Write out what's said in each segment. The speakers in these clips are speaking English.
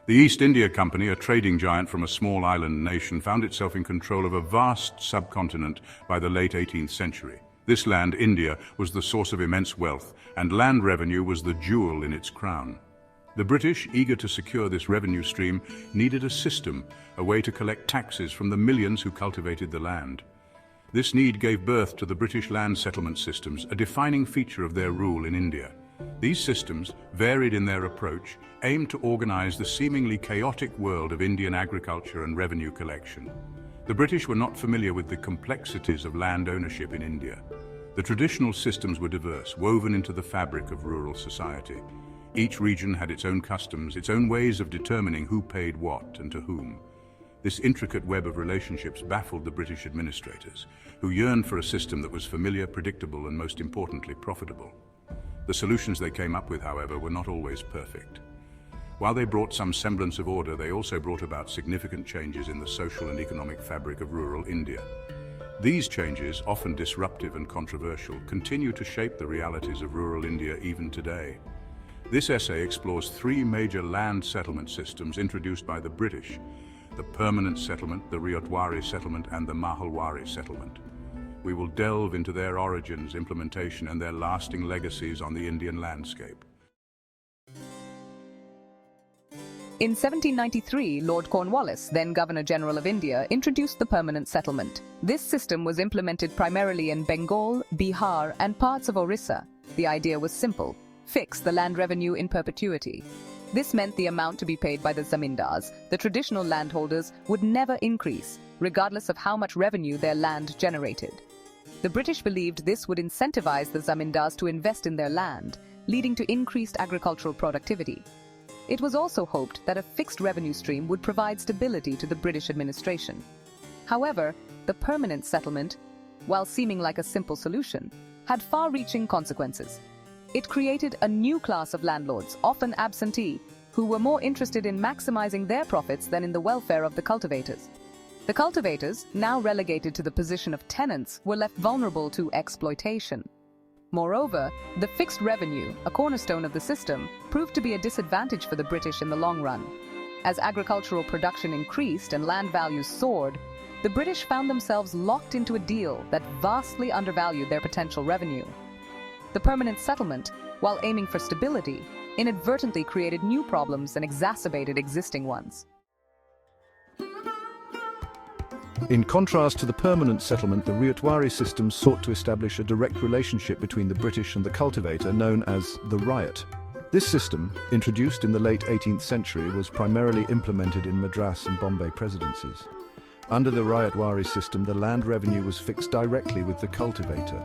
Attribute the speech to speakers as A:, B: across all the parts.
A: The East India Company, a trading giant from a small island nation, found itself in control of a vast subcontinent by the late 18th century. This land, India, was the source of immense wealth, and land revenue was the jewel in its crown. The British, eager to secure this revenue stream, needed a system, a way to collect taxes from the millions who cultivated the land. This need gave birth to the British land settlement systems, a defining feature of their rule in India. These systems, varied in their approach, aimed to organize the seemingly chaotic world of Indian agriculture and revenue collection. The British were not familiar with the complexities of land ownership in India. The traditional systems were diverse, woven into the fabric of rural society. Each region had its own customs, its own ways of determining who paid what and to whom. This intricate web of relationships baffled the British administrators, who yearned for a system that was familiar, predictable, and most importantly, profitable. The solutions they came up with, however, were not always perfect. While they brought some semblance of order, they also brought about significant changes in the social and economic fabric of rural India. These changes, often disruptive and controversial, continue to shape the realities of rural India even today. This essay explores three major land settlement systems introduced by the British: the permanent settlement, the Ryotwari settlement, and the Mahalwari settlement. We will delve into their origins, implementation, and their lasting legacies on the Indian landscape.
B: In 1793, Lord Cornwallis, then Governor-General of India, introduced the permanent settlement. This system was implemented primarily in Bengal, Bihar, and parts of Orissa. The idea was simple: fix the land revenue in perpetuity. This meant the amount to be paid by the zamindars, the traditional landholders, would never increase, regardless of how much revenue their land generated. The British believed this would incentivize the zamindars to invest in their land, leading to increased agricultural productivity. It was also hoped that a fixed revenue stream would provide stability to the British administration. However, the permanent settlement, while seeming like a simple solution, had far-reaching consequences. It created a new class of landlords, often absentee, who were more interested in maximizing their profits than in the welfare of the cultivators. The cultivators, now relegated to the position of tenants, were left vulnerable to exploitation. Moreover, the fixed revenue, a cornerstone of the system, proved to be a disadvantage for the British in the long run. As agricultural production increased and land values soared, the British found themselves locked into a deal that vastly undervalued their potential revenue. The permanent settlement, while aiming for stability, inadvertently created new problems and exacerbated existing ones.
C: In contrast to the permanent settlement, the Ryotwari system sought to establish a direct relationship between the British and the cultivator, known as the ryot. This system, introduced in the late 18th century, was primarily implemented in Madras and Bombay presidencies. Under the Ryotwari system, the land revenue was fixed directly with the cultivator.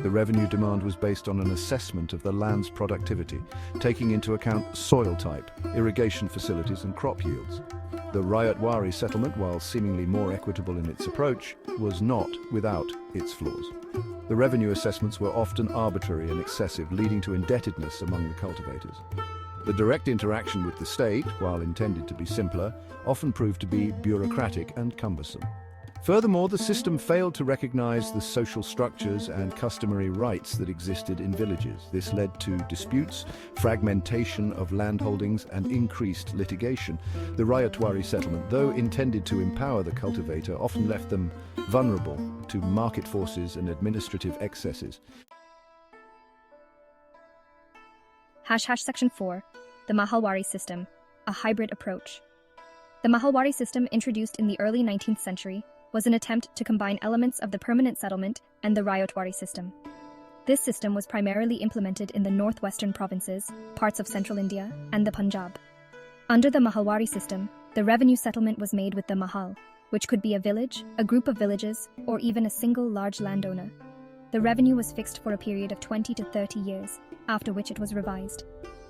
C: The revenue demand was based on an assessment of the land's productivity, taking into account soil type, irrigation facilities, and crop yields. The Ryotwari settlement, while seemingly more equitable in its approach, was not without its flaws. The revenue assessments were often arbitrary and excessive, leading to indebtedness among the cultivators. The direct interaction with the state, while intended to be simpler, often proved to be bureaucratic and cumbersome. Furthermore, the system failed to recognize the social structures and customary rights that existed in villages. This led to disputes, fragmentation of landholdings, and increased litigation. The Ryotwari settlement, though intended to empower the cultivator, often left them vulnerable to market forces and administrative excesses.
D: Section 4. The Mahalwari system, a hybrid approach. The Mahalwari system, introduced in the early 19th century, was an attempt to combine elements of the permanent settlement and the Ryotwari system. This system was primarily implemented in the northwestern provinces, parts of central India, and the Punjab. Under the Mahalwari system, the revenue settlement was made with the Mahal, which could be a village, a group of villages, or even a single large landowner. The revenue was fixed for a period of 20 to 30 years, after which it was revised.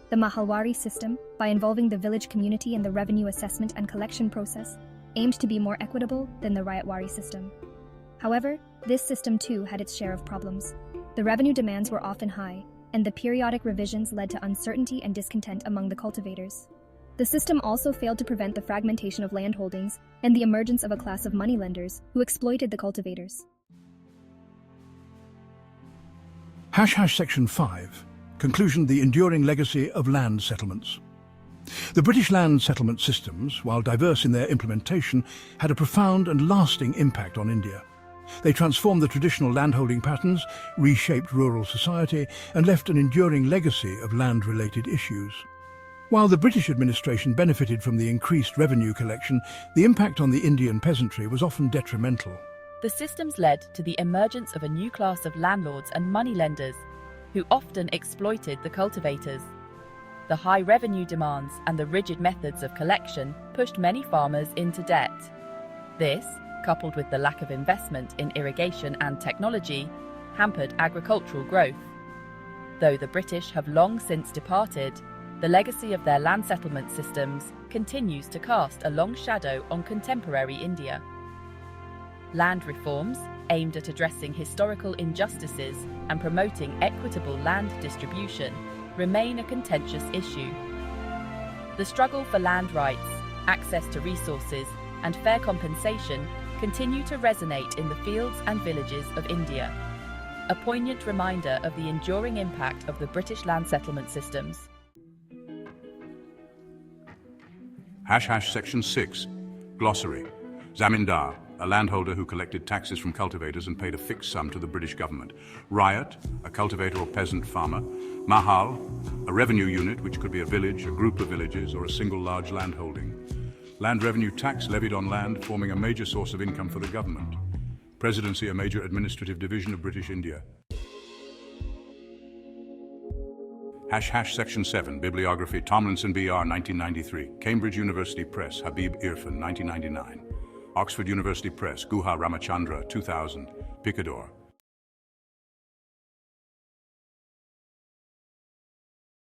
D: The Mahalwari system, by involving the village community in the revenue assessment and collection process, aimed to be more equitable than the Ryotwari system. However, this system too had its share of problems. The revenue demands were often high, and the periodic revisions led to uncertainty and discontent among the cultivators. The system also failed to prevent the fragmentation of landholdings and the emergence of a class of moneylenders who exploited the cultivators.
E: Section 5. Conclusion: the enduring legacy of land settlements. The British land settlement systems, while diverse in their implementation, had a profound and lasting impact on India. They transformed the traditional landholding patterns, reshaped rural society, and left an enduring legacy of land-related issues. While the British administration benefited from the increased revenue collection, the impact on the Indian peasantry was often detrimental.
F: The systems led to the emergence of a new class of landlords and moneylenders, who often exploited the cultivators. The high revenue demands and the rigid methods of collection pushed many farmers into debt. This, coupled with the lack of investment in irrigation and technology, hampered agricultural growth. Though the British have long since departed, the legacy of their land settlement systems continues to cast a long shadow on contemporary India. Land reforms, aimed at addressing historical injustices and promoting equitable land distribution, remain a contentious issue. The struggle for land rights, access to resources, and fair compensation continue to resonate in the fields and villages of India, a poignant reminder of the enduring impact of the British land settlement systems.
A: Section 6. Glossary. Zamindar, a landholder who collected taxes from cultivators and paid a fixed sum to the British government. Ryot, a cultivator or peasant farmer. Mahal, a revenue unit which could be a village, a group of villages, or a single large landholding. Land revenue tax levied on land, forming a major source of income for the government. Presidency, a major administrative division of British India. Section 7. Bibliography. Tomlinson, B.R. 1993. Cambridge University Press. Habib Irfan, 1999. Oxford University Press. Guha Ramachandra, 2000. Picador.